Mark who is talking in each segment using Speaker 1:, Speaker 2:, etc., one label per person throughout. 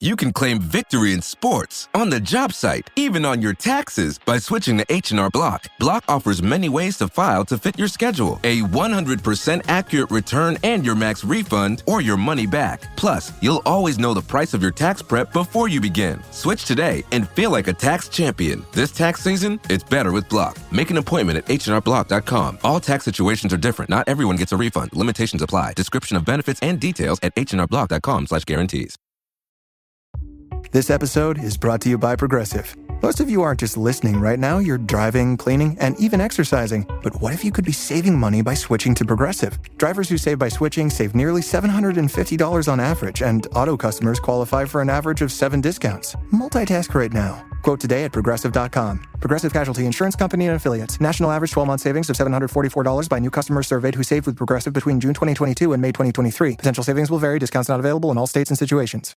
Speaker 1: You can claim victory in sports, on the job site, even on your taxes by switching to H&R Block. Block offers many ways to file to fit your schedule, a 100% accurate return and your max refund or your money back. Plus, you'll always know the price of your tax prep before you begin. Switch today and feel like a tax champion. This tax season, it's better with Block. Make an appointment at hnrblock.com. All tax situations are different. Not everyone gets a refund. Limitations apply. Description of benefits and details at hnrblock.com/guarantees.
Speaker 2: This episode is brought to you by Progressive. Most of you aren't just listening right now, you're driving, cleaning, and even exercising. But what if you could be saving money by switching to Progressive? Drivers who save by switching save nearly $750 on average, and auto customers qualify for an average of 7 discounts. Multitask right now. Quote today at Progressive.com. Progressive Casualty Insurance Company and Affiliates. National average 12-month savings of $744 by new customers surveyed who saved with Progressive between June 2022 and May 2023. Potential savings will vary. Discounts not available in all states and situations.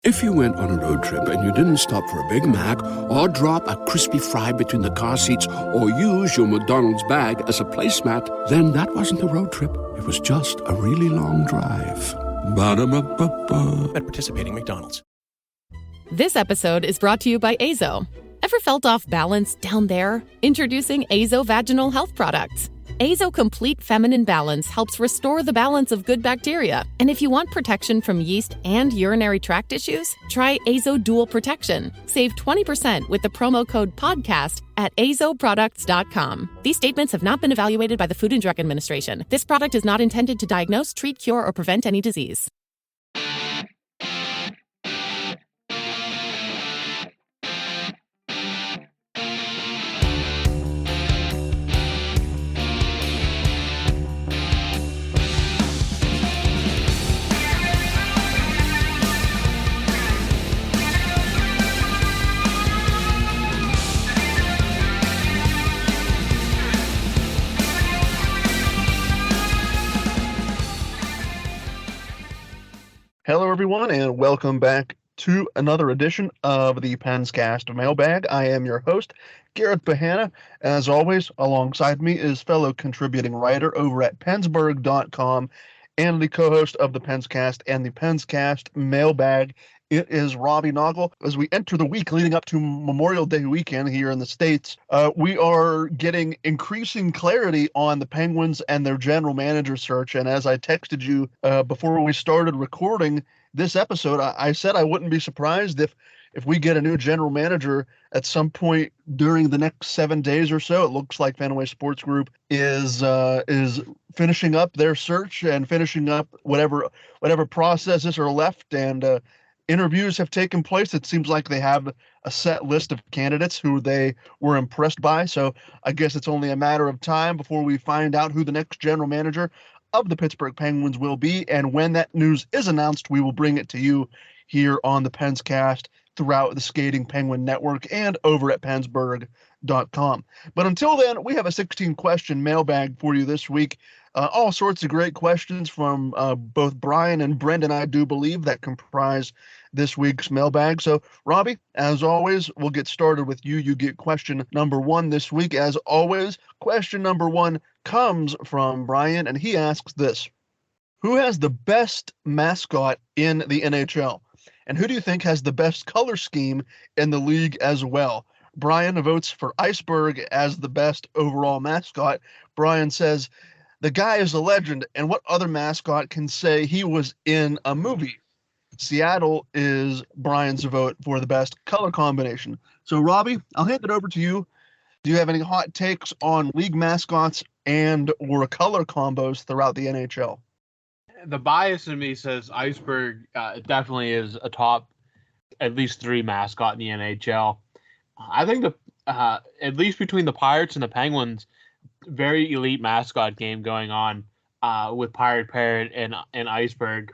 Speaker 3: If you went on a road trip and you didn't stop for a Big Mac or drop a crispy fry between the car seats or use your McDonald's bag as a placemat, then that wasn't a road trip. It was just a really long drive. Ba-da-ba-ba-ba.
Speaker 4: At participating McDonald's.
Speaker 5: This episode is brought to you by Azo. Ever felt off balance down there? Introducing Azo Vaginal Health Products. Azo Complete Feminine Balance helps restore the balance of good bacteria. And if you want protection from yeast and urinary tract issues, try Azo Dual Protection. Save 20% with the promo code PODCAST at azoproducts.com. These statements have not been evaluated by the Food and Drug Administration. This product is not intended to diagnose, treat, cure, or prevent any disease.
Speaker 6: Hello, everyone, and welcome back to another edition of the Penscast Mailbag. I am your host, Garrett Bahana. As always, alongside me is fellow contributing writer over at Pensburg.com and the co-host of the Penscast and the Penscast Mailbag. It is Robbie Noggle. As we enter the week leading up to Memorial Day weekend here in the States, we are getting increasing clarity on the Penguins and their general manager search. And as I texted you before we started recording this episode, I said I wouldn't be surprised if we get a new general manager at some point during the next 7 days or so. It looks like Fenway Sports Group is finishing up their search and finishing up whatever processes are left, and interviews have taken place. It seems like they have a set list of candidates who they were impressed by. So I guess it's only a matter of time before we find out who the next general manager of the Pittsburgh Penguins will be. And when that news is announced, we will bring it to you here on the Penscast throughout the Skating Penguin Network and over at Pensburg.com. But until then, we have a 16-question mailbag for you this week. All sorts of great questions from both Brian and Brenden, I do believe, that comprise this week's mailbag. So, Robbie, as always, we'll get started with you. You get question number 1 this week. As always, question number 1 comes from Brian, and he asks this: who has the best mascot in the NHL? And who do you think has the best color scheme in the league as well? Brian votes for Iceberg as the best overall mascot. Brian says, the guy is a legend, and what other mascot can say he was in a movie? Seattle is Brian's vote for the best color combination. So, Robbie, I'll hand it over to you. Do you have any hot takes on league mascots and or color combos throughout the NHL?
Speaker 7: The bias in me says Iceberg definitely is a top at least 3 mascot in the NHL. I think at least between the Pirates and the Penguins, very elite mascot game going on with Pirate Parrot and Iceberg.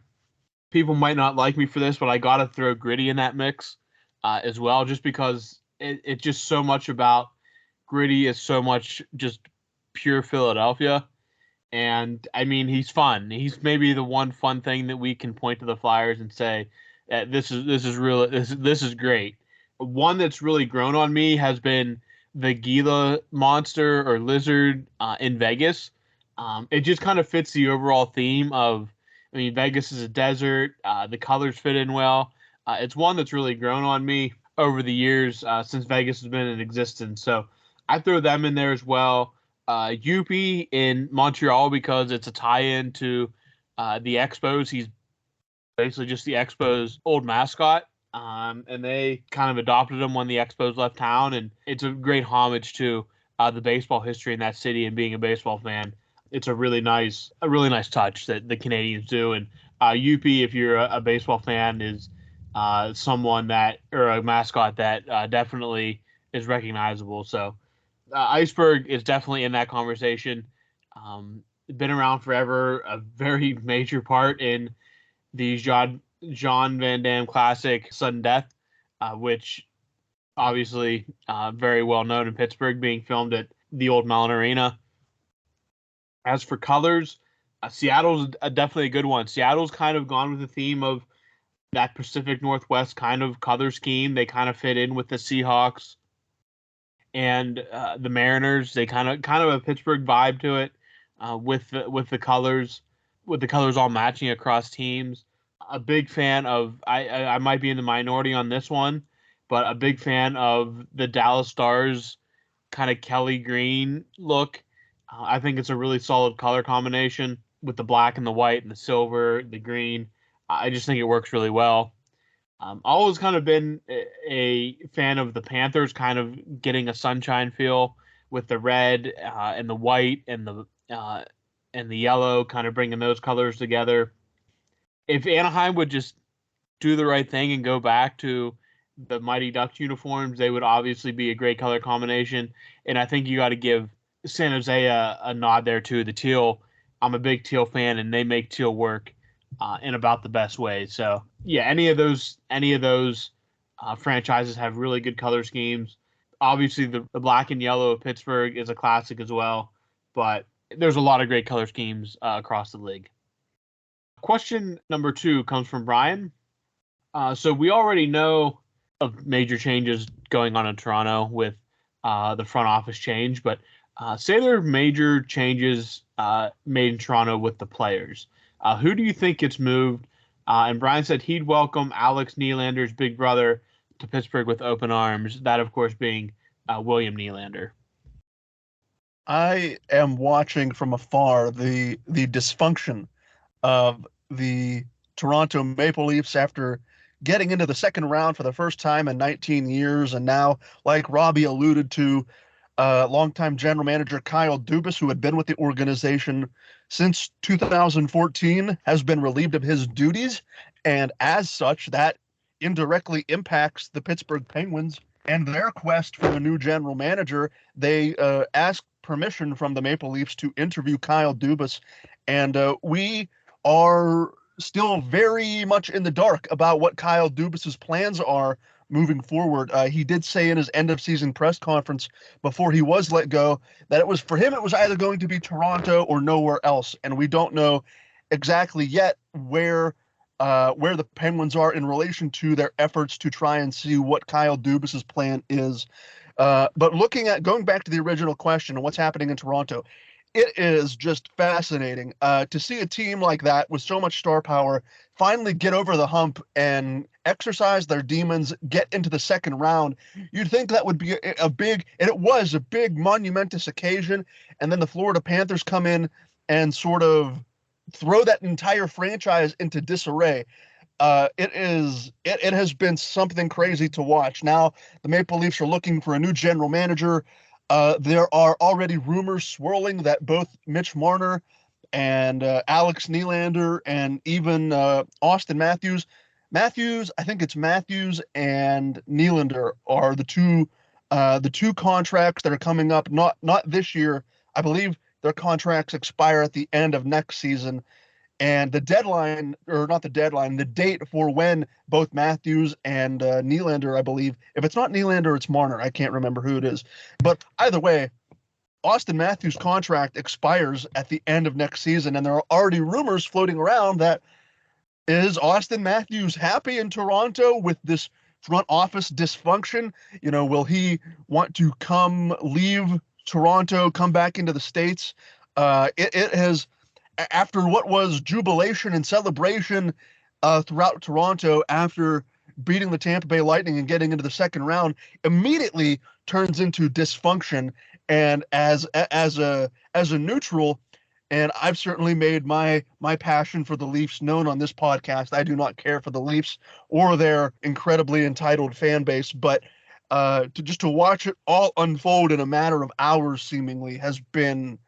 Speaker 7: People might not like me for this, but I got to throw Gritty in that mix as well, just because it's just so much about Gritty is so much just pure Philadelphia. And I mean, he's fun. He's maybe the one fun thing that we can point to the Flyers and say, this is great. One that's really grown on me has been the Gila monster or lizard in Vegas. It just kind of fits the overall theme of, I mean, Vegas is a desert. The colors fit in well. It's one that's really grown on me over the years since Vegas has been in existence. So I throw them in there as well. Yuppie in Montreal because it's a tie-in to the Expos. He's basically just the Expos' old mascot. And they kind of adopted him when the Expos left town. And it's a great homage to the baseball history in that city and being a baseball fan. It's a really nice touch that the Canadians do. And Yuppie, if you're a baseball fan, is someone that, or a mascot that definitely is recognizable. So Iceberg is definitely in that conversation. Been around forever, a very major part in the Jean Van Damme classic Sudden Death, which obviously very well known in Pittsburgh, being filmed at the old Mellon Arena. As for colors, Seattle's definitely a good one. Seattle's kind of gone with the theme of that Pacific Northwest kind of color scheme. They kind of fit in with the Seahawks and the Mariners. They kind of a Pittsburgh vibe to it with the colors all matching across teams. A big fan of I might be in the minority on this one, but a big fan of the Dallas Stars kind of Kelly green look. I think it's a really solid color combination with the black and the white and the silver, the green. I just think it works really well. Always kind of been a fan of the Panthers, kind of getting a sunshine feel with the red and the white and the yellow, kind of bringing those colors together. If Anaheim would just do the right thing and go back to the Mighty Ducks uniforms, they would obviously be a great color combination. And I think you got to give San Jose a nod there too. The teal, I'm a big teal fan, and they make teal work in about the best way. So yeah, any of those franchises have really good color schemes. Obviously, the black and yellow of Pittsburgh is a classic as well, but there's a lot of great color schemes across the league. Question number 2 comes from Brian. So we already know of major changes going on in Toronto with the front office change, but say there are major changes made in Toronto with the players. Who do you think gets moved? And Brian said he'd welcome Alex Nylander's big brother to Pittsburgh with open arms, that, of course, being William Nylander.
Speaker 6: I am watching from afar the dysfunction of the Toronto Maple Leafs after getting into the second round for the first time in 19 years. And now, like Robbie alluded to, longtime general manager Kyle Dubas, who had been with the organization since 2014, has been relieved of his duties. And as such, that indirectly impacts the Pittsburgh Penguins and their quest for a new general manager. They asked permission from the Maple Leafs to interview Kyle Dubas. And we are still very much in the dark about what Kyle Dubas's plans are moving forward. He did say in his end of season press conference before he was let go that it was either going to be Toronto or nowhere else. And we don't know exactly yet where the Penguins are in relation to their efforts to try and see what Kyle Dubas's plan is. But going back to the original question and what's happening in Toronto, it is just fascinating to see a team like that with so much star power finally get over the hump and exercise their demons, get into the second round. You'd think that would be a big monumentous occasion, and then the Florida Panthers come in and sort of throw that entire franchise into disarray. It has been something crazy to watch. Now the Maple Leafs are looking for a new general manager. There are already rumors swirling that both Mitch Marner and Alex Nylander and even Austin Matthews, I think it's Matthews and Nylander are the two contracts that are coming up. Not this year. I believe their contracts expire at the end of next season. And the date for when both Matthews and Nylander, I believe, if it's not Nylander, it's Marner. I can't remember who it is. But either way, Austin Matthews' contract expires at the end of next season, and there are already rumors floating around that is Austin Matthews happy in Toronto with this front office dysfunction? You know, will he want to leave Toronto, come back into the States? It has... After what was jubilation and celebration throughout Toronto after beating the Tampa Bay Lightning and getting into the second round immediately turns into dysfunction. And as a neutral, and I've certainly made my passion for the Leafs known on this podcast. I do not care for the Leafs or their incredibly entitled fan base, but to watch it all unfold in a matter of hours seemingly has been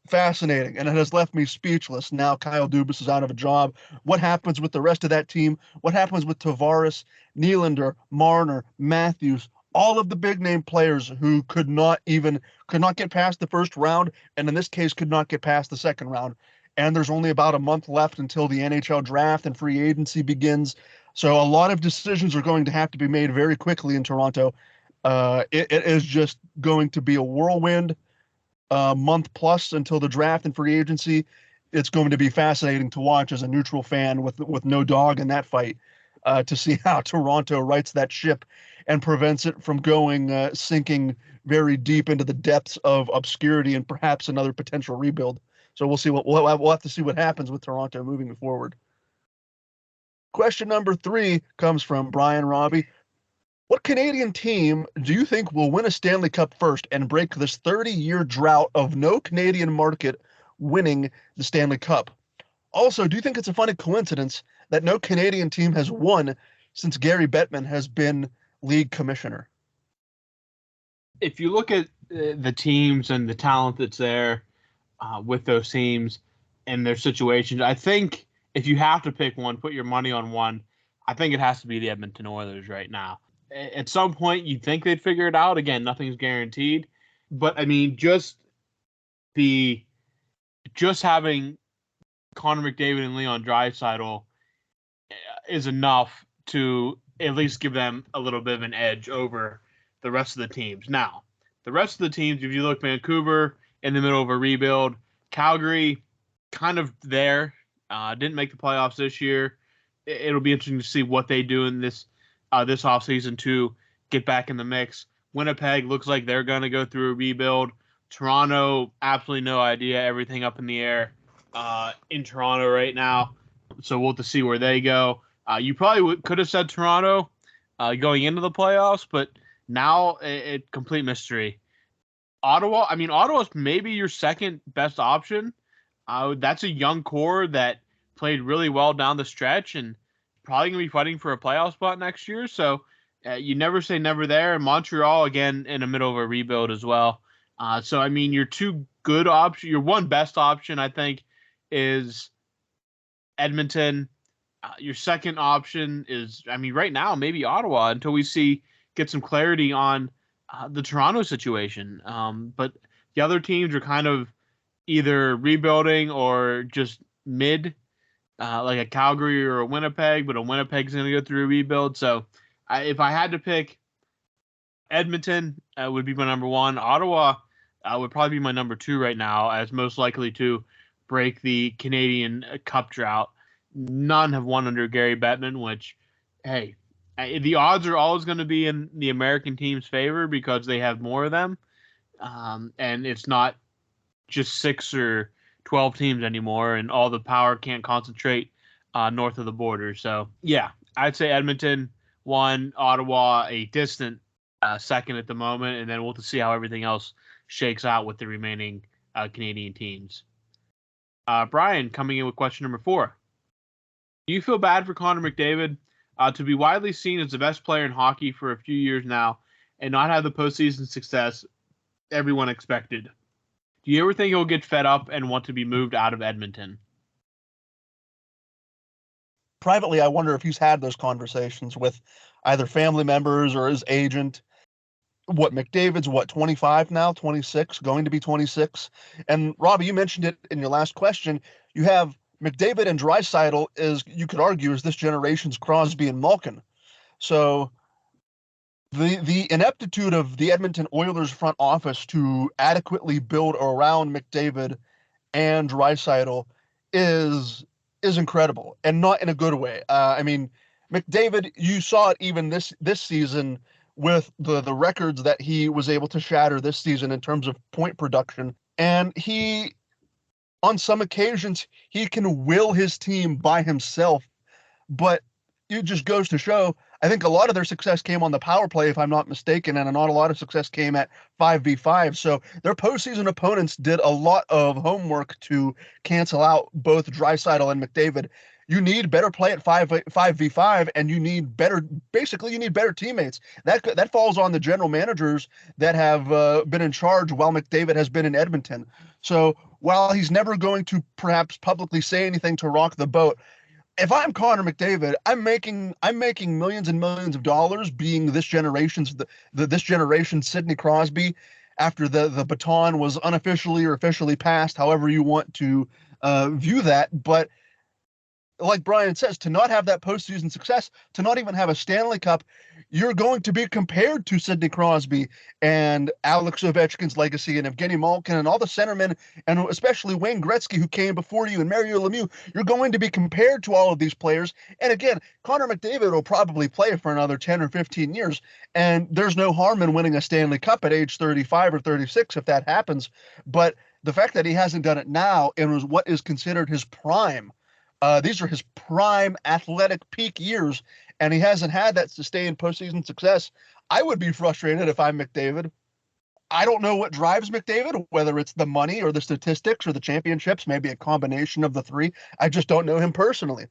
Speaker 6: fascinating, and it has left me speechless. Now Kyle Dubas is out of a job. What happens with the rest of that team? What happens with Tavares, Nylander, Marner, Matthews, all of the big name players who could not get past the first round, and in this case could not get past the second round. And there's only about a month left until the NHL draft and free agency begins. So a lot of decisions are going to have to be made very quickly in Toronto. It is just going to be a whirlwind month plus until the draft and free agency. It's going to be fascinating to watch as a neutral fan with no dog in that fight, to see how Toronto rights that ship and prevents it from going sinking very deep into the depths of obscurity and perhaps another potential rebuild. So we'll see we'll have to see what happens with Toronto moving forward. Question number 3 comes from Brian Robbie. What Canadian team do you think will win a Stanley Cup first and break this 30-year drought of no Canadian market winning the Stanley Cup? Also, do you think it's a funny coincidence that no Canadian team has won since Gary Bettman has been league commissioner?
Speaker 7: If you look at the teams and the talent that's there with those teams and their situations, I think if you have to pick one, put your money on one, I think it has to be the Edmonton Oilers right now. At some point, you'd think they'd figure it out. Again, nothing's guaranteed. But, I mean, just having Connor McDavid and Leon Draisaitl is enough to at least give them a little bit of an edge over the rest of the teams. Now, the rest of the teams, if you look, Vancouver in the middle of a rebuild, Calgary kind of there, didn't make the playoffs this year. It'll be interesting to see what they do in this offseason to get back in the mix. Winnipeg looks like they're going to go through a rebuild. Toronto, absolutely no idea. Everything up in the air in Toronto right now. So we'll have to see where they go. You probably could have said Toronto going into the playoffs, but now it's complete mystery. Ottawa's maybe your second best option. That's a young core that played really well down the stretch and probably going to be fighting for a playoff spot next year. So you never say never there. And Montreal, again, in the middle of a rebuild as well. So, I mean, your two good options, your one best option, I think, is Edmonton. Your second option is, right now, maybe Ottawa until we get some clarity on the Toronto situation. But the other teams are kind of either rebuilding or just mid, like a Calgary or a Winnipeg, but a Winnipeg's going to go through a rebuild. So if I had to pick, Edmonton would be my number one. Ottawa would probably be my number 2 right now, as most likely to break the Canadian Cup drought. None have won under Gary Bettman, which, hey, the odds are always going to be in the American team's favor because they have more of them. And it's not just 6 or 12 teams anymore, and all the power can't concentrate north of the border. So, yeah, I'd say Edmonton 1, Ottawa a distant second at the moment, and then we'll have to see how everything else shakes out with the remaining Canadian teams. Brian, coming in with question number 4. Do you feel bad for Connor McDavid to be widely seen as the best player in hockey for a few years now and not have the postseason success everyone expected? Do you ever think he'll get fed up and want to be moved out of Edmonton?
Speaker 6: Privately, I wonder if he's had those conversations with either family members or his agent. McDavid's 25 now, 26, going to be 26. And Robbie, you mentioned it in your last question. You have McDavid and Draisaitl you could argue, is this generation's Crosby and Malkin. So the ineptitude of the Edmonton Oilers front office to adequately build around McDavid and Draisaitl is incredible, and not in a good way. McDavid, you saw it even this season with the records that he was able to shatter this season in terms of point production. And he, on some occasions, he can will his team by himself, but it just goes to show, I think a lot of their success came on the power play, if I'm not mistaken, and not a lot of success came at 5v5. So their postseason opponents did a lot of homework to cancel out both Draisaitl and McDavid. You need better play at 5v5, and you need better teammates. That falls on the general managers that have been in charge while McDavid has been in Edmonton. So while he's never going to perhaps publicly say anything to rock the boat, if I'm Connor McDavid, I'm making millions and millions of dollars being this generation's Sidney Crosby after the baton was unofficially or officially passed, however you want to view that. But like Brian says, to not have that postseason success, to not even have a Stanley Cup, you're going to be compared to Sidney Crosby and Alex Ovechkin's legacy and Evgeny Malkin and all the centermen, and especially Wayne Gretzky, who came before you, and Mario Lemieux. You're going to be compared to all of these players. And again, Connor McDavid will probably play for another 10 or 15 years, and there's no harm in winning a Stanley Cup at age 35 or 36 if that happens. But the fact that he hasn't done it now and was what is considered his prime, these are his prime athletic peak years, and he hasn't had that sustained postseason success. I would be frustrated if I'm McDavid. I don't know what drives McDavid, whether it's the money or the statistics or the championships, maybe a combination of the three. I just don't know him personally.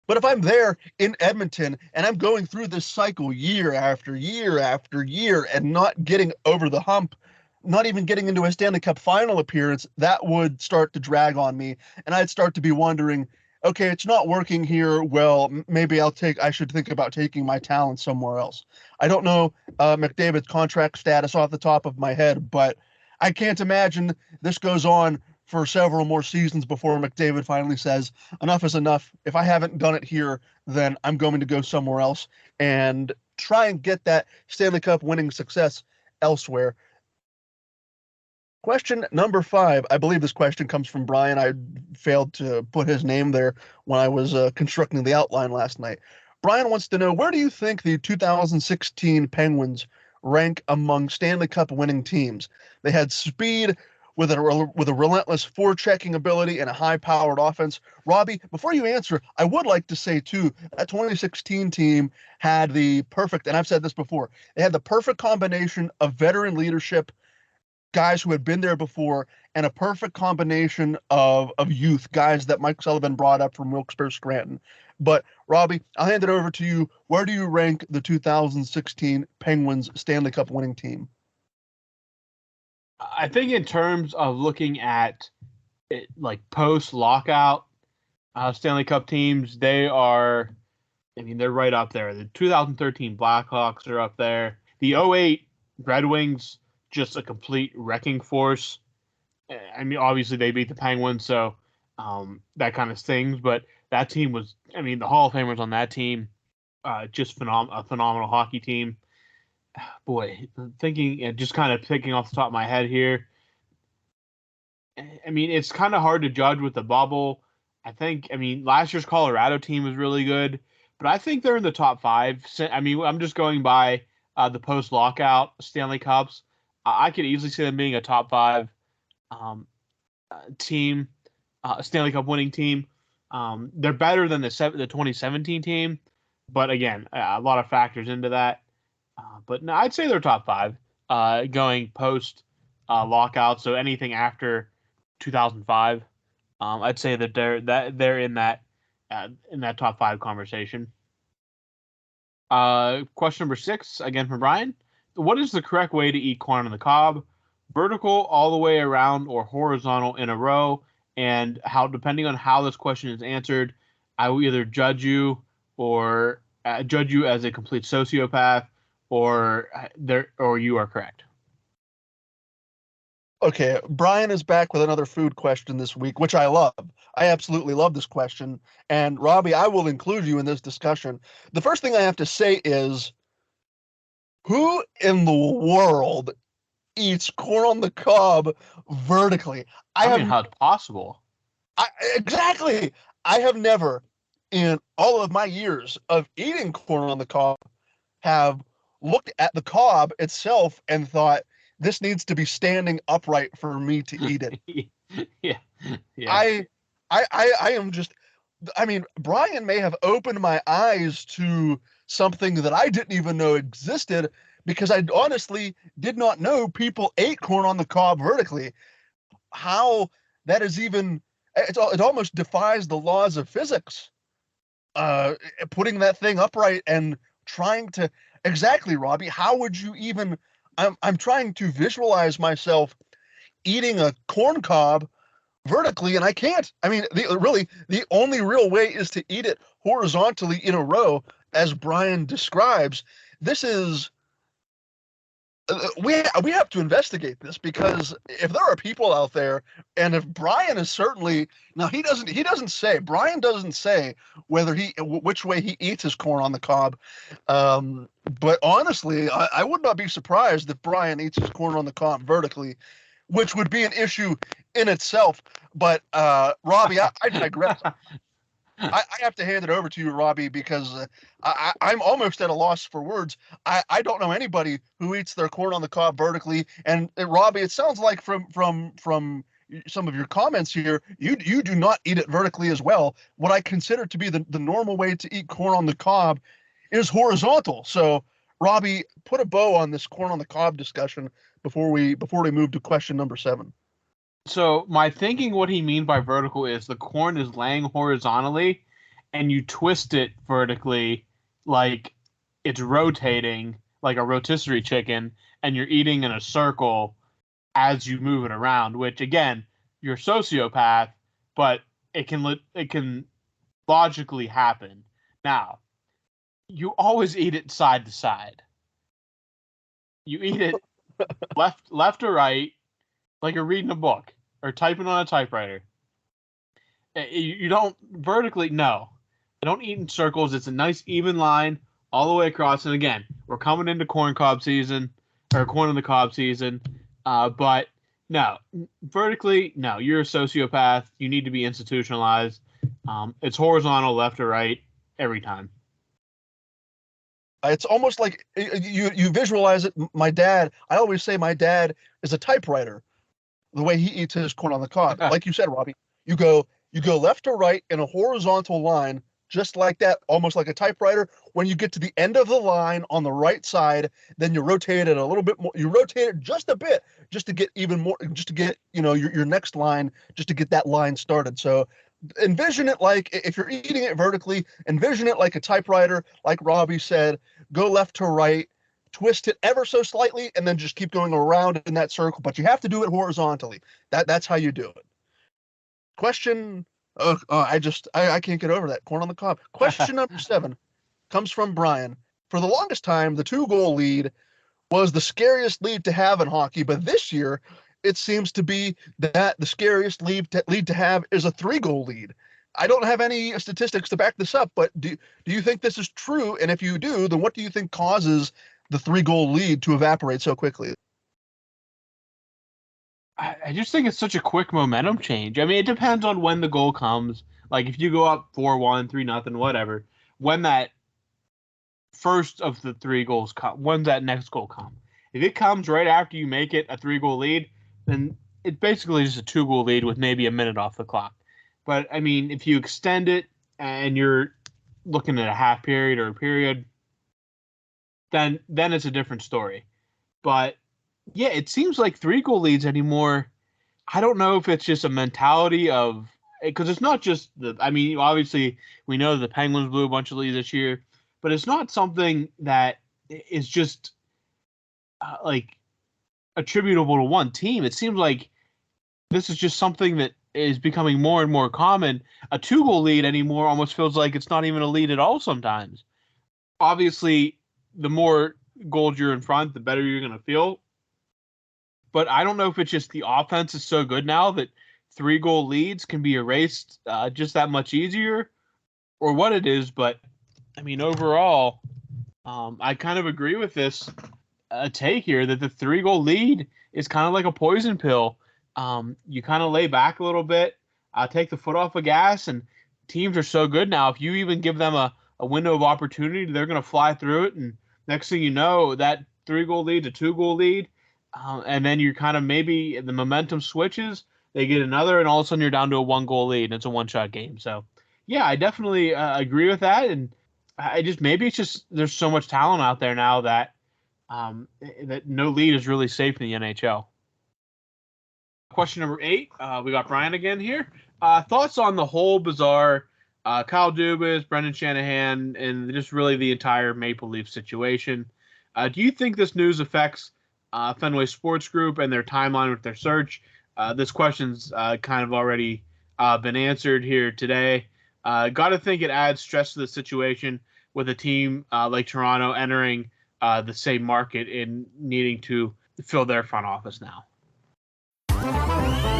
Speaker 6: But if I'm there in Edmonton and I'm going through this cycle year after year after year and not getting over the hump, not even getting into a Stanley Cup final appearance, that would start to drag on me. And I'd start to be wondering, okay, it's not working here. Well, maybe I should think about taking my talent somewhere else. I don't know McDavid's contract status off the top of my head, but I can't imagine this goes on for several more seasons before McDavid finally says, enough is enough. If I haven't done it here, then I'm going to go somewhere else and try and get that Stanley Cup winning success elsewhere. Question number 5. I believe this question comes from Brian. I failed to put his name there when I was constructing the outline last night. Brian wants to know, where do you think the 2016 Penguins rank among Stanley Cup winning teams? They had speed with a relentless forechecking ability and a high-powered offense. Robbie, before you answer, I would like to say, too, that 2016 team had the perfect, and I've said this before, they had the perfect combination of veteran leadership, guys who had been there before, and a perfect combination of youth, guys that Mike Sullivan brought up from Wilkes-Barre Scranton. But, Robbie, I'll hand it over to you. Where do you rank the 2016 Penguins Stanley Cup winning team?
Speaker 7: I think in terms of looking at it, like post-lockout Stanley Cup teams, they're right up there. The 2013 Blackhawks are up there. The 2008 Red Wings, just a complete wrecking force. I mean, obviously they beat the Penguins, so that kind of stings. But that team was, the Hall of Famers on that team, just a phenomenal hockey team. Boy, just kind of thinking off the top of my head here. It's kind of hard to judge with the bubble. Last year's Colorado team was really good, but I think they're in the top 5. I'm just going by the post-lockout Stanley Cups. I could easily see them being a top 5 team, Stanley Cup winning team. They're better than the 2017 team, but again, a lot of factors into that. But no, I'd say they're top 5 going post lockout. So anything after 2005, I'd say that they're in that top 5 conversation. Question number 6, again from Brian. What is the correct way to eat corn on the cob? Vertical all the way around or horizontal in a row? And how, depending on how this question is answered, I will either judge you as a complete sociopath, or you are correct.
Speaker 6: Okay, Brian is back with another food question this week, which I love. I absolutely love this question. And Robbie, I will include you in this discussion. The first thing I have to say is, who in the world eats corn on the cob vertically?
Speaker 7: How it's possible.
Speaker 6: Exactly. I have never, in all of my years of eating corn on the cob, have looked at the cob itself and thought, this needs to be standing upright for me to eat it.
Speaker 7: Yeah.
Speaker 6: I am just, Brian may have opened my eyes to something that I didn't even know existed because I honestly did not know people ate corn on the cob vertically. How that is even, it almost defies the laws of physics. Putting that thing upright and trying to, exactly, Robbie, how would you even, I'm trying to visualize myself eating a corn cob vertically, and I can't. I mean, the only real way is to eat it horizontally in a row, as Brian describes. This is we have to investigate this, because if there are people out there, and if Brian is certainly, now he doesn't say, Brian doesn't say which way he eats his corn on the cob, but honestly, I would not be surprised if Brian eats his corn on the cob vertically, which would be an issue in itself. But Robbie, I digress. I have to hand it over to you, Robbie, because I'm almost at a loss for words. I don't know anybody who eats their corn on the cob vertically. And Robbie, it sounds like from some of your comments here, you do not eat it vertically as well. What I consider to be the normal way to eat corn on the cob is horizontal. So, Robbie, put a bow on this corn on the cob discussion before we move to question number 7.
Speaker 7: So my thinking, what he means by vertical is the corn is laying horizontally and you twist it vertically like it's rotating like a rotisserie chicken, and you're eating in a circle as you move it around, which again, you're a sociopath, but it can logically happen. Now, you always eat it side to side. You eat it left or right, like you're reading a book or typing on a typewriter. You don't vertically, no. I don't eat in circles. It's a nice even line all the way across. And again, we're coming into corn on the cob season. But no, vertically, no. You're a sociopath. You need to be institutionalized. It's horizontal, left or right, every time.
Speaker 6: It's almost like you visualize it. I always say my dad is a typewriter. The way he eats his corn on the cob, like you said, Robbie, you go left to right in a horizontal line, just like that, almost like a typewriter. When you get to the end of the line on the right side, then you rotate it a little bit more. You rotate it just a bit, just to get even more, just to get your next line, just to get that line started. So envision it like, if you're eating it vertically, envision it like a typewriter, like Robbie said. Go left to right, twist it ever so slightly, and then just keep going around in that circle. But you have to do it horizontally. That's how you do it. Question. I can't get over that corn on the cob. Question number 7 comes from Brian. For the longest time, the 2-goal lead was the scariest lead to have in hockey, but this year it seems to be that the scariest lead to have is a 3-goal lead. I don't have any statistics to back this up, but do you think this is true? And if you do, then what do you think causes the 3-goal lead to evaporate so quickly?
Speaker 7: I just think it's such a quick momentum change. I mean, it depends on when the goal comes. Like if you go up 4-1, 3-0, whatever, when that first of the 3 goals come, when's that next goal come? If it comes right after you make it a 3-goal lead, then it's basically just a 2-goal lead with maybe a minute off the clock. But I mean, if you extend it and you're looking at a half period or a period, then it's a different story. But yeah, it seems like 3-goal leads anymore. I don't know if it's just a mentality of, because it's not just obviously we know the Penguins blew a bunch of leads this year, but it's not something that is just like attributable to one team. It seems like this is just something that is becoming more and more common. A 2-goal lead anymore almost feels like it's not even a lead at all sometimes. Obviously, the more goals you're in front, the better you're going to feel. But I don't know if it's just the offense is so good now that 3-goal leads can be erased just that much easier, or what it is. But, I mean, overall, I kind of agree with this take here that the 3-goal lead is kind of like a poison pill. You kind of lay back a little bit, take the foot off the gas, and teams are so good now. If you even give them a window of opportunity, they're going to fly through it. And next thing you know, that 3-goal lead to 2-goal lead, and then you're kind of maybe the momentum switches, they get another, and all of a sudden you're down to a 1-goal lead, and it's a one-shot game. So, yeah, I definitely agree with that. And maybe it's just there's so much talent out there now that that no league is really safe in the NHL. Question number 8, we got Brian again here. Thoughts on the whole bizarre Kyle Dubas, Brendan Shanahan, and just really the entire Maple Leaf situation. Do you think this news affects Fenway Sports Group and their timeline with their search? This question's kind of already been answered here today. Got to think it adds stress to the situation with a team like Toronto entering the same market and needing to fill their front office now.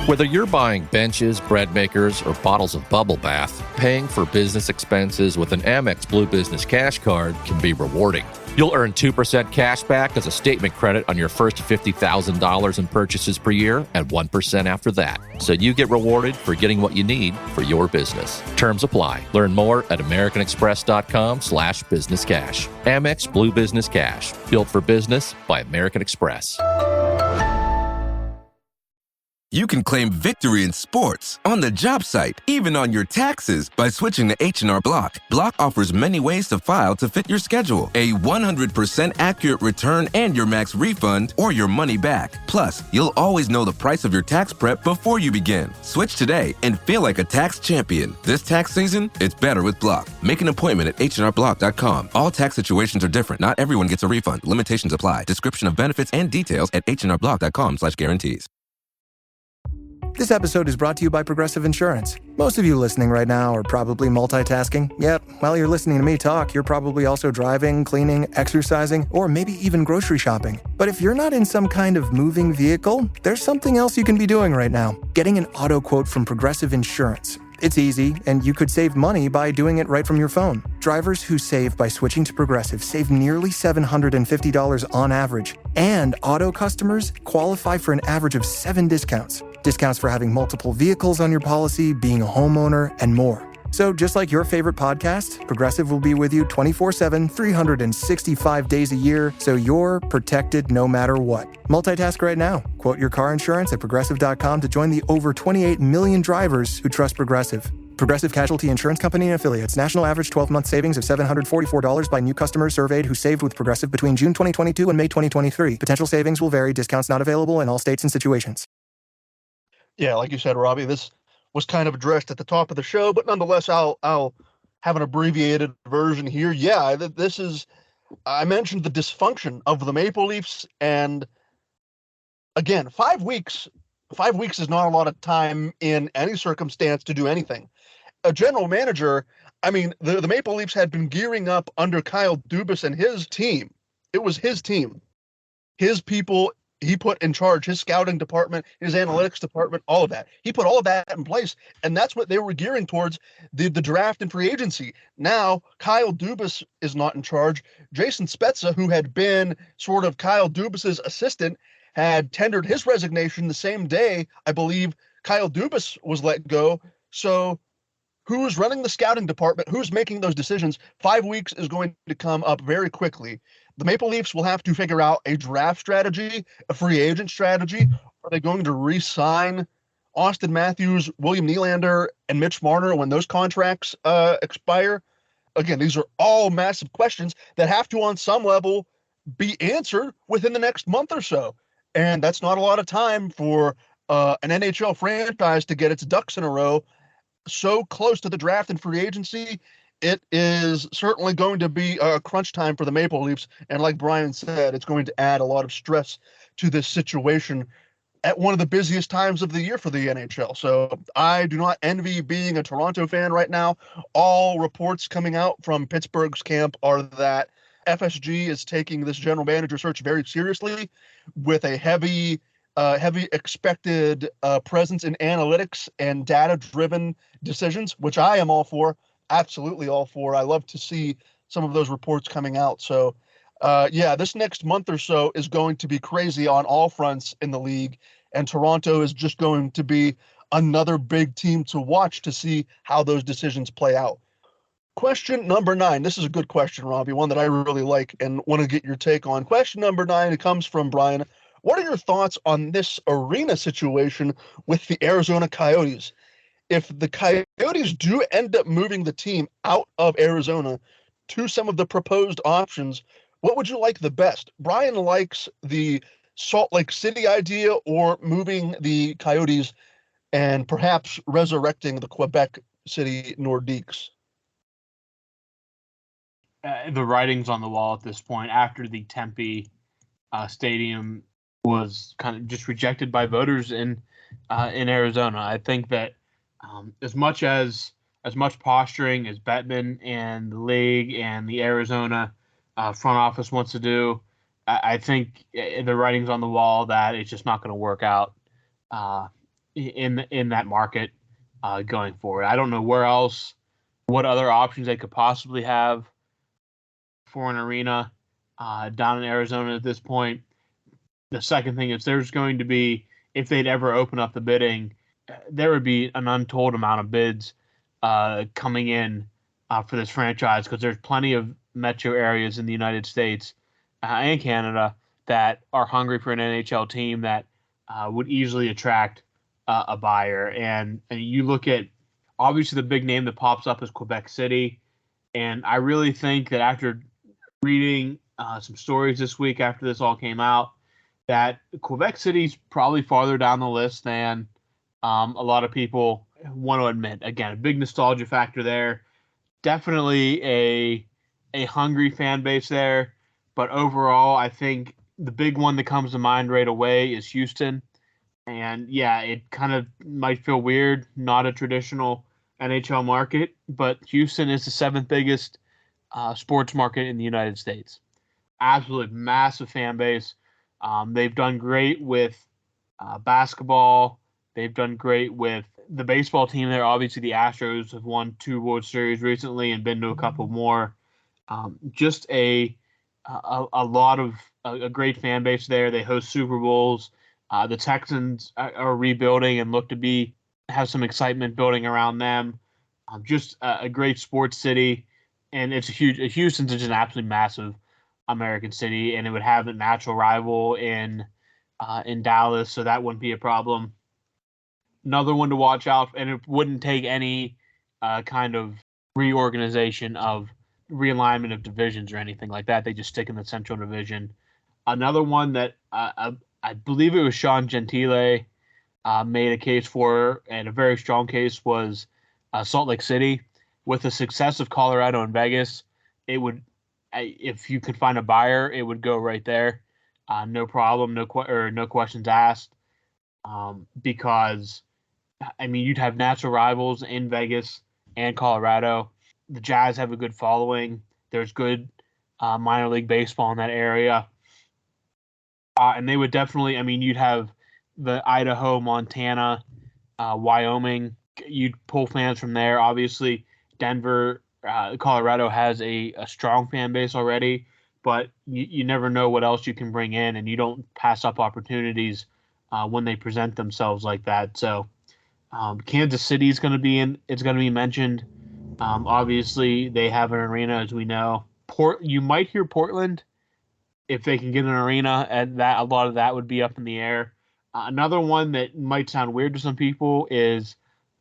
Speaker 4: Whether you're buying benches, bread makers, or bottles of bubble bath, paying for business expenses with an Amex Blue Business Cash Card can be rewarding. You'll earn 2% cash back as a statement credit on your first $50,000 in purchases per year and 1% after that. So you get rewarded for getting what you need for your business. Terms apply. Learn more at americanexpress.com/businesscash. Amex Blue Business Cash. Built for business by American Express.
Speaker 1: You can claim victory in sports, on the job site, even on your taxes by switching to H&R Block. Block offers many ways to file to fit your schedule. A 100% accurate return and your max refund or your money back. Plus, you'll always know the price of your tax prep before you begin. Switch today and feel like a tax champion. This tax season, it's better with Block. Make an appointment at hnrblock.com. All tax situations are different. Not everyone gets a refund. Limitations apply. Description of benefits and details at hnrblock.com/guarantees.
Speaker 2: This episode is brought to you by Progressive Insurance. Most of you listening right now are probably multitasking. Yep, while you're listening to me talk, you're probably also driving, cleaning, exercising, or maybe even grocery shopping. But if you're not in some kind of moving vehicle, there's something else you can be doing right now. Getting an auto quote from Progressive Insurance. It's easy, and you could save money by doing it right from your phone. Drivers who save by switching to Progressive save nearly $750 on average. And auto customers qualify for an average of 7 discounts. Discounts for having multiple vehicles on your policy, being a homeowner, and more. So just like your favorite podcast, Progressive will be with you 24/7, 365 days a year, so you're protected no matter what. Multitask right now. Quote your car insurance at Progressive.com to join the over 28 million drivers who trust Progressive. Progressive Casualty Insurance Company and Affiliates. National average 12-month savings of $744 by new customers surveyed who saved with Progressive between June 2022 and May 2023. Potential savings will vary. Discounts not available in all states and situations.
Speaker 6: Yeah, like you said, Robbie, this was kind of addressed at the top of the show, but nonetheless, I'll have an abbreviated version here. Yeah, this is, I mentioned the dysfunction of the Maple Leafs, and again, 5 weeks is not a lot of time in any circumstance to do anything. A general manager, I mean, the Maple Leafs had been gearing up under Kyle Dubas and his team. It was his team, his people. He put in charge his scouting department, his analytics department, all of that. He put all of that in place, and that's what they were gearing towards, the draft and free agency. Now, Kyle Dubas is not in charge. Jason Spezza, who had been sort of Kyle Dubas's assistant, had tendered his resignation the same day, I believe, Kyle Dubas was let go. So who's running the scouting department? Who's making those decisions? 5 weeks is going to come up very quickly. The Maple Leafs will have to figure out a draft strategy, a free agent strategy. Are they going to re-sign Austin Matthews, William Nylander, and Mitch Marner when those contracts expire? Again, these are all massive questions that have to, on some level, be answered within the next month or so. And that's not a lot of time for an NHL franchise to get its ducks in a row so close to the draft and free agency. It is certainly going to be a crunch time for the Maple Leafs. And like Brian said, it's going to add a lot of stress to this situation at one of the busiest times of the year for the NHL. So I do not envy being a Toronto fan right now. All reports coming out from Pittsburgh's camp are that FSG is taking this general manager search very seriously with a heavy expected presence in analytics and data-driven decisions, which I am all for. Absolutely all for. I love to see some of those reports coming out. So, this next month or so is going to be crazy on all fronts in the league, and Toronto is just going to be another big team to watch to see how those decisions play out. Question number 9. This is a good question, Robbie, one that I really like and want to get your take on. Question number 9, it comes from Brian. What are your thoughts on this arena situation with the Arizona Coyotes? If the Coyotes do end up moving the team out of Arizona, to some of the proposed options, what would you like the best? Brian likes the Salt Lake City idea, or moving the Coyotes and perhaps resurrecting the Quebec City Nordiques.
Speaker 7: The writing's on the wall at this point after the Tempe stadium was kind of just rejected by voters in Arizona. I think that as much posturing as Bettman and the league and the Arizona front office wants to do, I think the writing's on the wall that it's just not going to work out in that market going forward. I don't know what other options they could possibly have for an arena down in Arizona at this point. The second thing is if they'd ever open up the bidding, there would be an untold amount of bids coming in for this franchise, because there's plenty of metro areas in the United States and Canada that are hungry for an NHL team that would easily attract a buyer. And you look at, obviously, the big name that pops up is Quebec City. And I really think that after reading some stories this week after this all came out, that Quebec City's probably farther down the list than a lot of people want to admit. Again, a big nostalgia factor there. Definitely a hungry fan base there. But overall, I think the big one that comes to mind right away is Houston. And yeah, it kind of might feel weird, not a traditional NHL market, but Houston is the seventh biggest sports market in the United States. Absolutely massive fan base. They've done great with basketball. They've done great with the baseball team there. Obviously, the Astros have won 2 World Series recently and been to a couple more. Just a lot of a great fan base there. They host Super Bowls. The Texans are rebuilding and look to have some excitement building around them. Just a great sports city, and Houston's just an absolutely massive American city, and it would have a natural rival in Dallas, so that wouldn't be a problem. Another one to watch out, and it wouldn't take any kind of reorganization of realignment of divisions or anything like that. They just stick in the Central Division. Another one that I believe it was Sean Gentile made a case for, and a very strong case, was Salt Lake City. With the success of Colorado and Vegas, it would, if you could find a buyer, it would go right there. No problem, no questions asked. Because, I mean, you'd have natural rivals in Vegas and Colorado. The Jazz have a good following. There's good minor league baseball in that area. And they would definitely, I mean, you'd have the Idaho, Montana, Wyoming. You'd pull fans from there. Obviously, Denver, Colorado has a strong fan base already, but you never know what else you can bring in, and you don't pass up opportunities when they present themselves like that. So Kansas City is going to be mentioned. Obviously, they have an arena, as we know. You might hear Portland if they can get an arena, and that a lot of that would be up in the air. Another one that might sound weird to some people is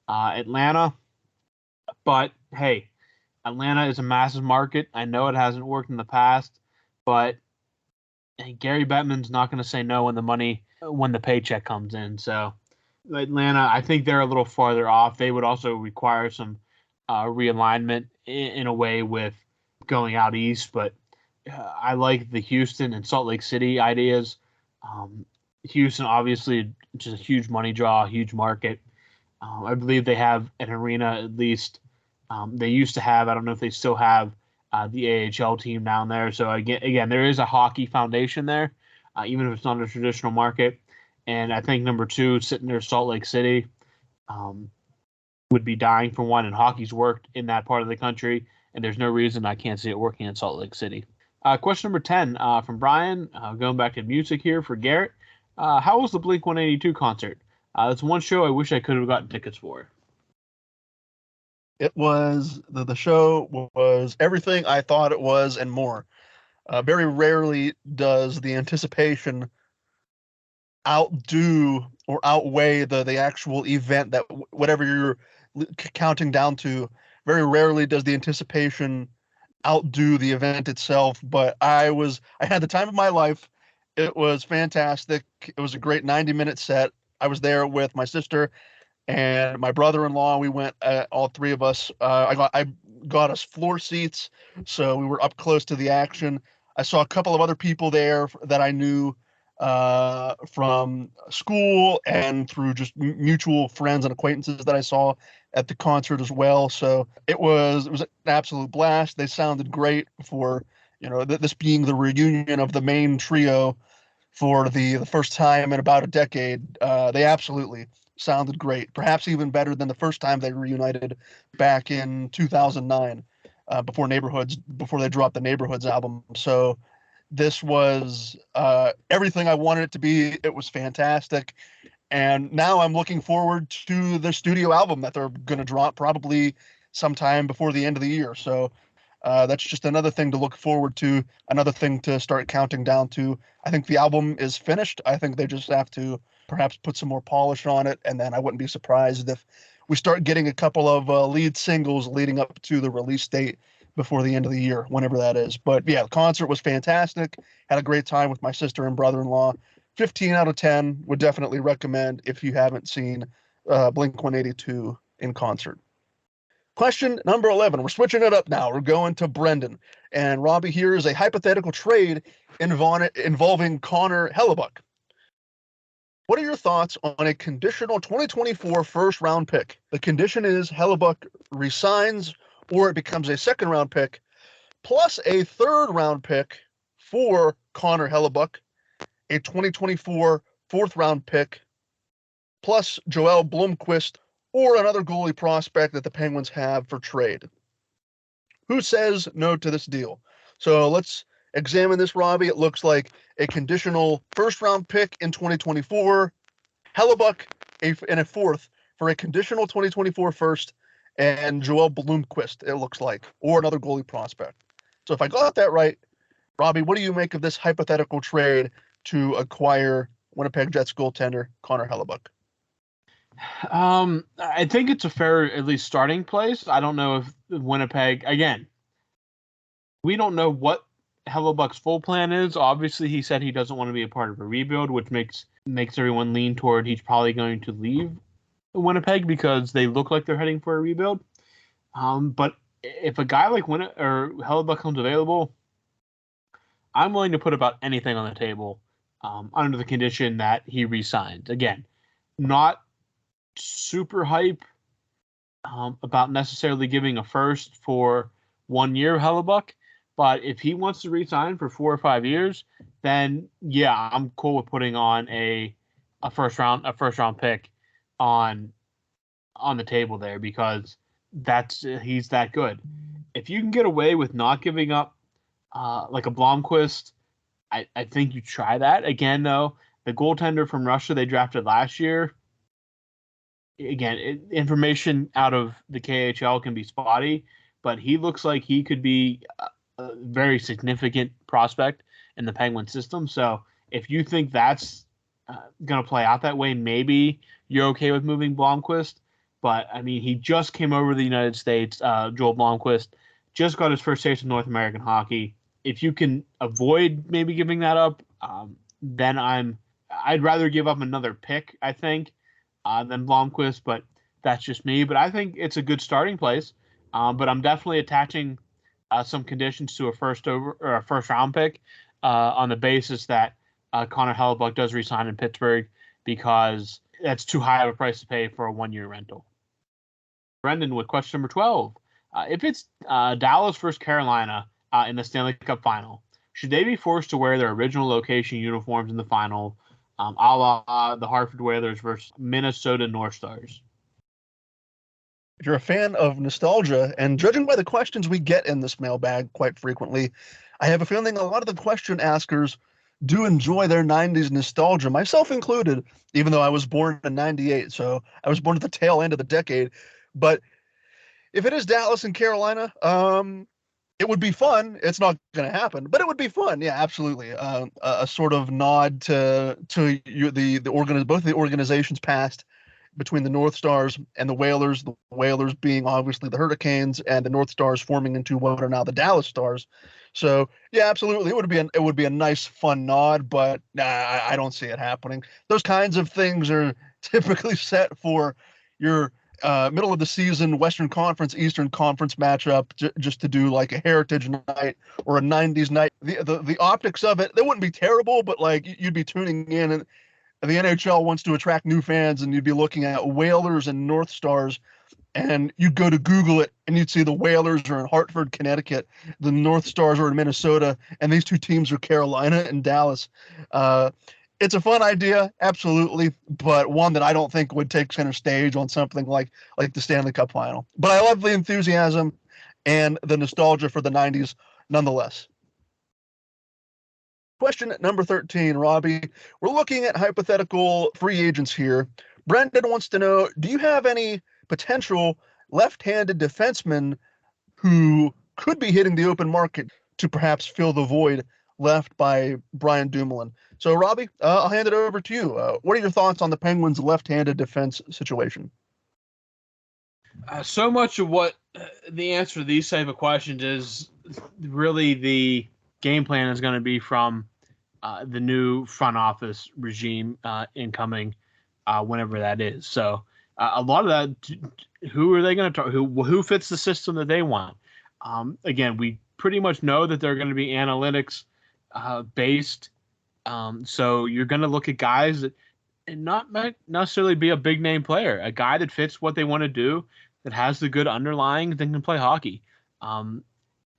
Speaker 7: Atlanta. But hey, Atlanta is a massive market. I know it hasn't worked in the past, but Gary Bettman's not going to say no when the paycheck comes in. So Atlanta, I think they're a little farther off. They would also require some realignment in a way with going out east, but I like the Houston and Salt Lake City ideas. Houston, obviously, just a huge money draw, huge market. I believe they have an arena, at least. They used to have, I don't know if they still have, the AHL team down there. So again, there is a hockey foundation there, even if it's not a traditional market. And I think number 2, sitting there, Salt Lake City, would be dying for one. And hockey's worked in that part of the country, and there's no reason I can't see it working in Salt Lake City. Question number 10 from Brian, going back to music here for Garrett. How was the Blink-182 concert? That's one show I wish I could have gotten tickets for.
Speaker 6: It was, the show was everything I thought it was and more. Very rarely does the anticipation outdo or outweigh the actual event, that whatever you're counting down to. Very rarely does the anticipation outdo the event itself, but I had the time of my life. It was fantastic. It was a great 90-minute set. I was there with my sister and my brother-in-law. We went, all three of us. I got us floor seats, so we were up close to the action. I saw a couple of other people there that I knew from school and through just mutual friends and acquaintances that I saw at the concert as well. So it was an absolute blast. They sounded great for, this being the reunion of the main trio for the first time in about a decade. They absolutely sounded great, perhaps even better than the first time they reunited back in 2009, before they dropped the Neighborhoods album. So this was everything I wanted it to be. It was fantastic. And now I'm looking forward to the studio album that they're going to drop probably sometime before the end of the year. So that's just another thing to look forward to, another thing to start counting down to. I think the album is finished. I think they just have to perhaps put some more polish on it, and then I wouldn't be surprised if we start getting a couple of lead singles leading up to the release date before the end of the year, whenever that is. But yeah, the concert was fantastic. Had a great time with my sister and brother-in-law. 15 out of 10 would definitely recommend if you haven't seen Blink-182 in concert. Question number 11. We're switching it up now. We're going to Brenden. And Robbie, here is a hypothetical trade involving Connor Hellebuyck. What are your thoughts on a conditional 2024 first-round pick? The condition is Hellebuyck resigns or it becomes a second-round pick, plus a third-round pick for Connor Hellebuyck, a 2024 fourth-round pick, plus Joel Blomqvist, or another goalie prospect that the Penguins have for trade. Who says no to this deal? So let's examine this, Robbie. It looks like a conditional first-round pick in 2024, Hellebuyck and a fourth for a conditional 2024 first, and Joel Blomqvist, it looks like, or another goalie prospect. So if I got that right, Robbie, what do you make of this hypothetical trade to acquire Winnipeg Jets goaltender Connor Hellebuyck?
Speaker 7: I think it's a fair, at least, starting place. I don't know if Winnipeg, again, we don't know what Hellebuck's full plan is. Obviously, he said he doesn't want to be a part of a rebuild, which makes everyone lean toward he's probably going to leave Winnipeg because they look like they're heading for a rebuild. But if a guy like Hellebuyck comes available, I'm willing to put about anything on the table under the condition that he resigns. Again, not super hype about necessarily giving a first for 1 year Hellebuyck, but if he wants to resign for 4 or 5 years, then yeah, I'm cool with putting on a first round pick on the table there because he's that good. If you can get away with not giving up like a Blomqvist, I think you try that. Again, though, the goaltender from Russia they drafted last year, again, information out of the KHL can be spotty, but he looks like he could be a very significant prospect in the Penguin system. So if you think that's going to play out that way, maybe you're okay with moving Blomqvist. But, I mean, he just came over to the United States. Joel Blomqvist just got his first taste of North American hockey. If you can avoid maybe giving that up, then I'd rather give up another pick, I think, than Blomqvist. But that's just me. But I think it's a good starting place. But I'm definitely attaching some conditions to a first round pick on the basis that Connor Hellebuyck does resign in Pittsburgh because that's too high of a price to pay for a 1 year rental. Brenden with question number 12. If it's Dallas versus Carolina in the Stanley Cup final, should they be forced to wear their original location uniforms in the final, a la the Hartford Whalers versus Minnesota North Stars?
Speaker 6: If you're a fan of nostalgia, and judging by the questions we get in this mailbag quite frequently, I have a feeling a lot of the question askers do enjoy their 90s nostalgia, myself included, even though I was born in 98, so I was born at the tail end of the decade. But if it is Dallas and Carolina, it would be fun. It's not going to happen, but it would be fun. Yeah, absolutely. A sort of nod to both the organizations past between the North Stars and the Whalers being obviously the Hurricanes, and the North Stars forming into what are now the Dallas Stars. So yeah, absolutely, it would be a nice fun nod, but I don't see it happening. Those kinds of things are typically set for your middle of the season Western Conference, Eastern Conference matchup, just to do like a heritage night or a 90s night. The optics of it, they wouldn't be terrible, but like you'd be tuning in, and the NHL wants to attract new fans, and you'd be looking at Whalers and North Stars, and you'd go to Google it and you'd see the Whalers are in Hartford, Connecticut, the North Stars are in Minnesota, and these two teams are Carolina and Dallas. It's a fun idea, absolutely, but one that I don't think would take center stage on something like the Stanley Cup final. But I love the enthusiasm and the nostalgia for the 90s nonetheless. Question number 13, Robbie. We're looking at hypothetical free agents here. Brenden wants to know, do you have any potential left-handed defensemen who could be hitting the open market to perhaps fill the void left by Brian Dumoulin? So, Robbie, I'll hand it over to you. What are your thoughts on the Penguins' left-handed defense situation?
Speaker 7: So much of what the answer to these type of questions is really the game plan is going to be from the new front office regime incoming, whenever that is. So a lot of that, who are they going to who fits the system that they want? Again, we pretty much know that they're going to be analytics based. So you're going to look at guys that and not necessarily be a big name player, a guy that fits what they want to do, that has the good underlying, that can play hockey.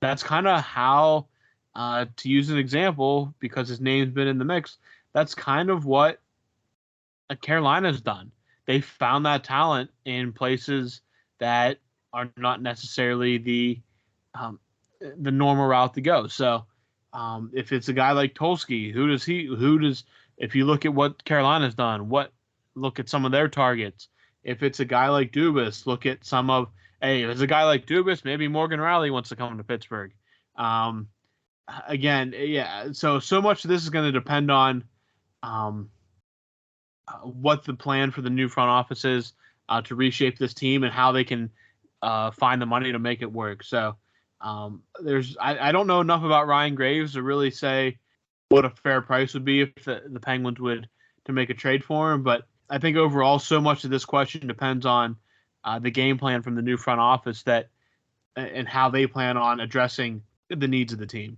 Speaker 7: That's kind of how, to use an example, because his name's been in the mix, that's kind of what Carolina's done. They found that talent in places that are not necessarily the normal route to go. So if it's a guy like Tulsky, if you look at what Carolina's done, look at some of their targets. If it's a guy like Dubas, look at if it's a guy like Dubas, maybe Morgan Riley wants to come to Pittsburgh. Again, yeah. So much of this is going to depend on what the plan for the new front office is to reshape this team and how they can find the money to make it work. So I don't know enough about Ryan Graves to really say what a fair price would be if the Penguins would to make a trade for him. But I think overall, so much of this question depends on the game plan from the new front office and how they plan on addressing the needs of the team.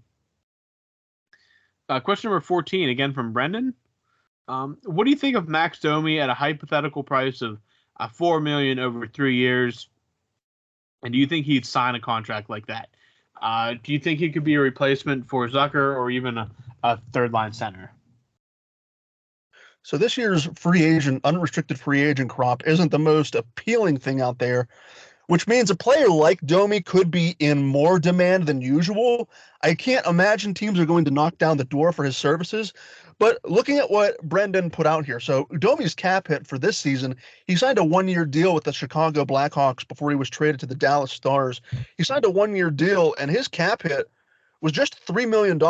Speaker 7: Question number 14, again from Brenden. What do you think of Max Domi at a hypothetical price of $4 million over 3 years? And do you think he'd sign a contract like that? Do you think he could be a replacement for Zucker or even a third-line center?
Speaker 6: So this year's unrestricted free agent crop isn't the most appealing thing out there, which means a player like Domi could be in more demand than usual. I can't imagine teams are going to knock down the door for his services. But looking at what Brenden put out here, so Domi's cap hit for this season, he signed a one-year deal with the Chicago Blackhawks before he was traded to the Dallas Stars. He signed a one-year deal, and his cap hit was just $3 million.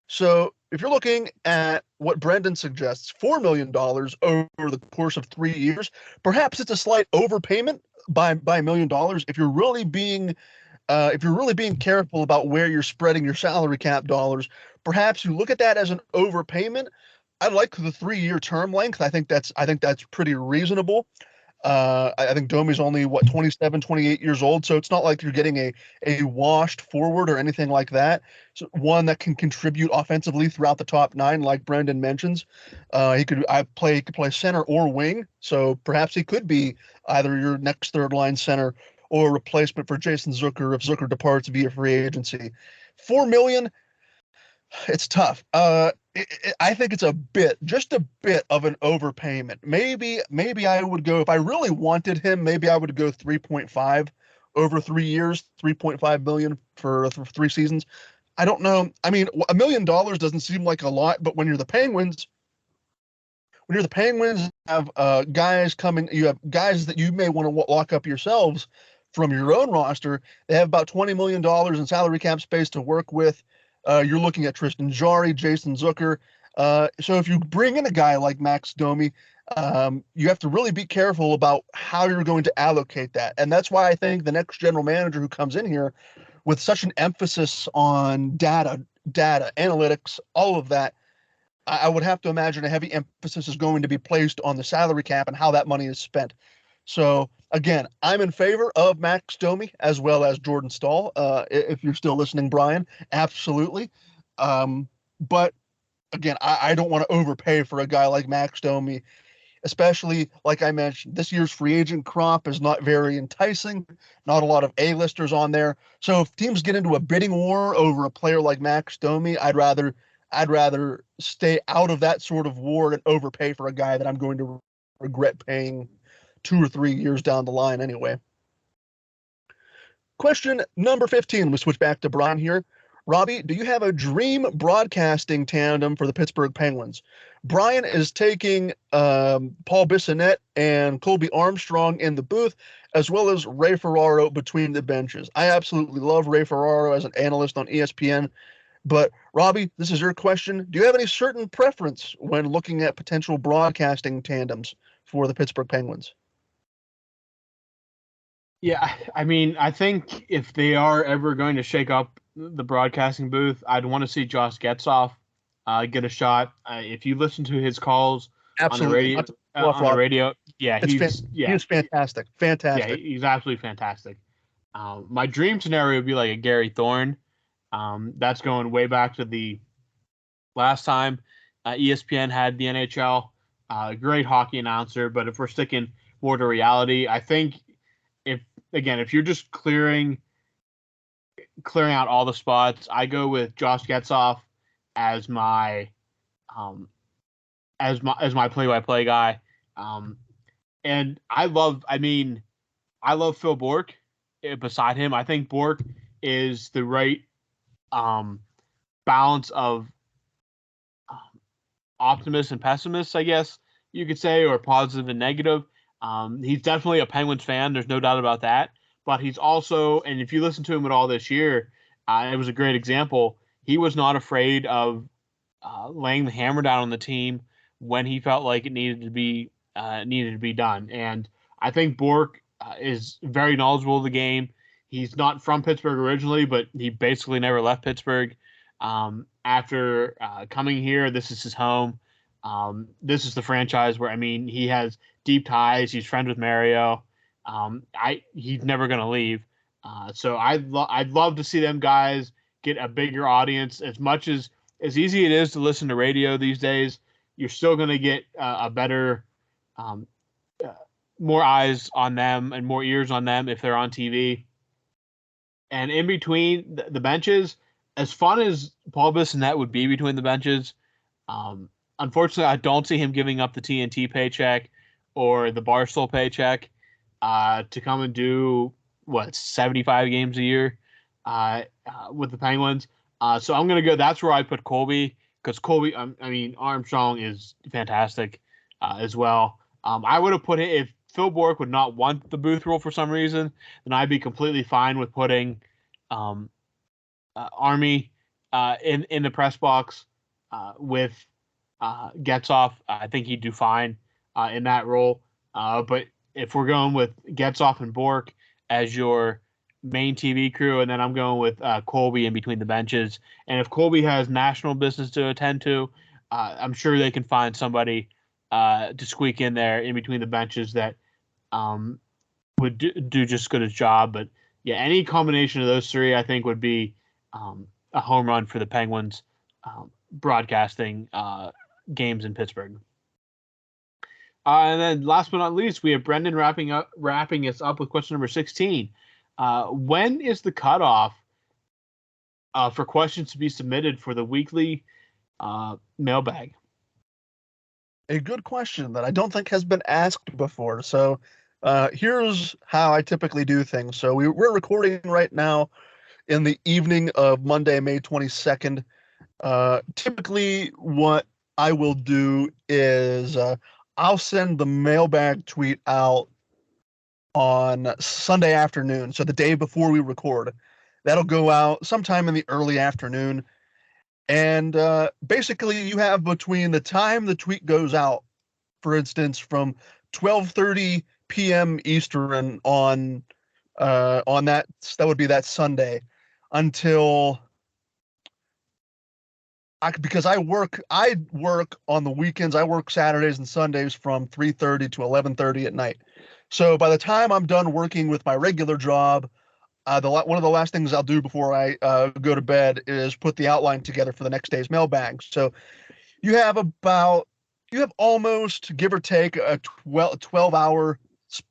Speaker 6: So if you're looking at what Brenden suggests, $4 million over the course of 3 years, perhaps it's a slight overpayment by $1 million. If you're really being careful about where you're spreading your salary cap dollars, perhaps you look at that as an overpayment. I like the 3-year term length. I think that's pretty reasonable. I think Domi's only 27, 28 years old, so it's not like you're getting a washed forward or anything like that. So one that can contribute offensively throughout the top 9, like Brenden mentions. He could play center or wing, so perhaps he could be either your next third line center or a replacement for Jason Zucker if Zucker departs via free agency. $4 million, it's tough. I think it's just a bit of an overpayment. Maybe I would go, if I really wanted him, maybe I would go 3.5 over 3 years, 3.5 million for 3 seasons. I don't know. I mean, $1 million doesn't seem like a lot, but when you're the Penguins, have guys coming, you have guys that you may want to lock up yourselves from your own roster. They have about $20 million in salary cap space to work with. You're looking at Tristan Jarry, Jason Zucker. So if you bring in a guy like Max Domi, you have to really be careful about how you're going to allocate that. And that's why I think the next general manager who comes in here with such an emphasis on data, analytics, all of that, I would have to imagine a heavy emphasis is going to be placed on the salary cap and how that money is spent. So again, I'm in favor of Max Domi as well as Jordan Staal. If you're still listening, Brian, absolutely. But again, I don't want to overpay for a guy like Max Domi, especially like I mentioned, this year's free agent crop is not very enticing. Not a lot of A-listers on there. So if teams get into a bidding war over a player like Max Domi, I'd rather stay out of that sort of war and overpay for a guy that I'm going to regret paying 2 or 3 years down the line anyway. Question number 15. We switch back to Brian here. Robbie, do you have a dream broadcasting tandem for the Pittsburgh Penguins? Brian is taking Paul Bissonnette and Colby Armstrong in the booth, as well as Ray Ferraro between the benches. I absolutely love Ray Ferraro as an analyst on ESPN. But Robbie, this is your question. Do you have any certain preference when looking at potential broadcasting tandems for the Pittsburgh Penguins?
Speaker 7: Yeah, I mean, I think if they are ever going to shake up the broadcasting booth, I'd want to see Josh Getzoff get a shot. If you listen to his calls
Speaker 6: Absolutely.
Speaker 7: on the radio,
Speaker 6: he's fantastic. Fantastic.
Speaker 7: Yeah, he's absolutely fantastic. My dream scenario would be like a Gary Thorne. That's going way back to the last time ESPN had the NHL. Great hockey announcer, but if we're sticking more to reality, I think if you're just clearing out all the spots, I go with Josh Getzoff as my play-by-play guy. And I love Phil Bourque beside him. I think Bourque is the right balance of optimist and pessimist, I guess you could say, or positive and negative. He's definitely a Penguins fan. There's no doubt about that. But he's also, and if you listen to him at all this year, it was a great example. He was not afraid of laying the hammer down on the team when he felt like it needed to be done. And I think Bourque is very knowledgeable of the game. He's not from Pittsburgh originally, but he basically never left Pittsburgh. After coming here, this is his home. This is the franchise where, he has deep ties. He's friends with Mario. He's never going to leave. So I'd love to see them guys get a bigger audience. As much as easy it is to listen to radio these days, you're still going to get a better, more eyes on them and more ears on them if they're on TV. And in between the benches, as fun as Paul Bissonnette would be between the benches, unfortunately, I don't see him giving up the TNT paycheck or the Barstool paycheck to come and do 75 games a year with the Penguins. So I'm going to go. That's where I put Colby, because Colby, Armstrong is fantastic as well. I would have put it, if Phil Bourque would not want the booth rule for some reason, then I'd be completely fine with putting Army in the press box with Getzoff. I think he'd do fine in that role. But if we're going with Getzoff and Bourque as your main TV crew, and then I'm going with Colby in between the benches. And if Colby has national business to attend to, I'm sure they can find somebody to squeak in there in between the benches that would do just as good a job. But yeah, any combination of those three, I think, would be a home run for the Penguins broadcasting games in Pittsburgh. And then last but not least, we have Brenden wrapping us up with question number 16. When is the cutoff for questions to be submitted for the weekly mailbag?
Speaker 6: A good question that I don't think has been asked before. So here's how I typically do things. So we're recording right now in the evening of Monday, May 22nd. Typically what I will do is I'll send the mailbag tweet out on Sunday afternoon, so the day before we record. That'll go out sometime in the early afternoon. And basically you have between the time the tweet goes out for instance, from 12:30 p.m. Eastern on that would be that Sunday until because I work on the weekends. I work Saturdays and Sundays from 3:30 to 11:30 at night. So by the time I'm done working with my regular job, one of the last things I'll do before I go to bed is put the outline together for the next day's mailbag. So you have almost, give or take, a 12-hour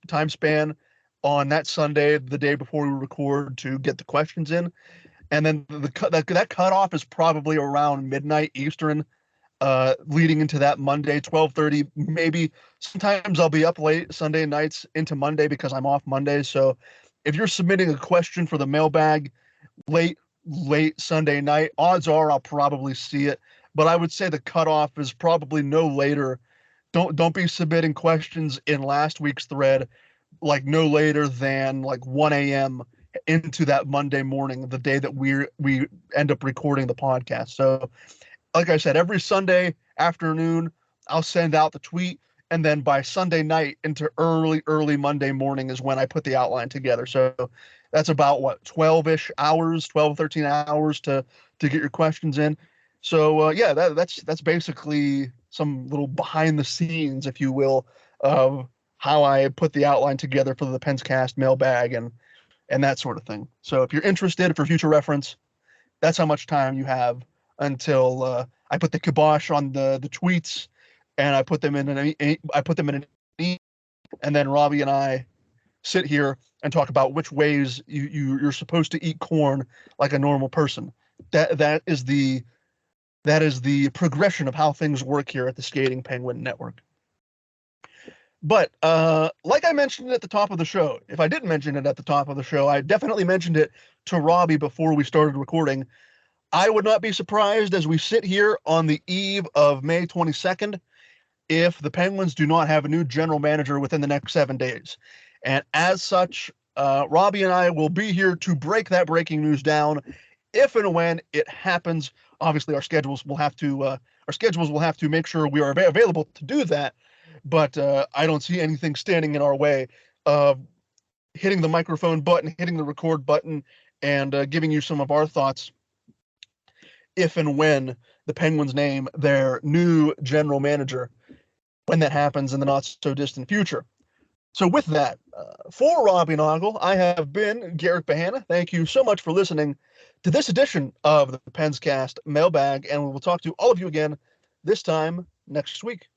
Speaker 6: time span on that Sunday, the day before we record, to get the questions in. And then that cutoff is probably around midnight Eastern, leading into that Monday, 12:30, maybe. Sometimes I'll be up late Sunday nights into Monday because I'm off Mondays. So if you're submitting a question for the mailbag late Sunday night, odds are I'll probably see it. But I would say the cutoff is probably no later. Don't be submitting questions in last week's thread like no later than like 1 a.m. into that Monday morning, the day that we end up recording the podcast. So like I said, every Sunday afternoon, I'll send out the tweet. And then by Sunday night into early Monday morning is when I put the outline together. So that's about 12-ish hours, 12, 13 hours to get your questions in. So yeah, that's basically some little behind the scenes, if you will, of how I put the outline together for the Penscast mailbag and that sort of thing. So if you're interested, for future reference, that's how much time you have until I put the kibosh on the tweets, and I put them in an email, and then Robbie and I sit here and talk about which ways you're supposed to eat corn like a normal person. That is the progression of how things work here at the Skating Penguin Network. But like I mentioned at the top of the show, if I didn't mention it at the top of the show, I definitely mentioned it to Robbie before we started recording. I would not be surprised as we sit here on the eve of May 22nd if the Penguins do not have a new general manager within the next 7 days. And as such, Robbie and I will be here to break that breaking news down if and when it happens. Obviously, our schedules will have to make sure we are available to do that. But I don't see anything standing in our way of hitting the microphone button, hitting the record button, and giving you some of our thoughts if and when the Penguins name their new general manager, when that happens in the not-so-distant future. So with that, for Robbie Noggle, I have been Garrett Bahana. Thank you so much for listening to this edition of the Penscast Mailbag, and we will talk to all of you again this time next week.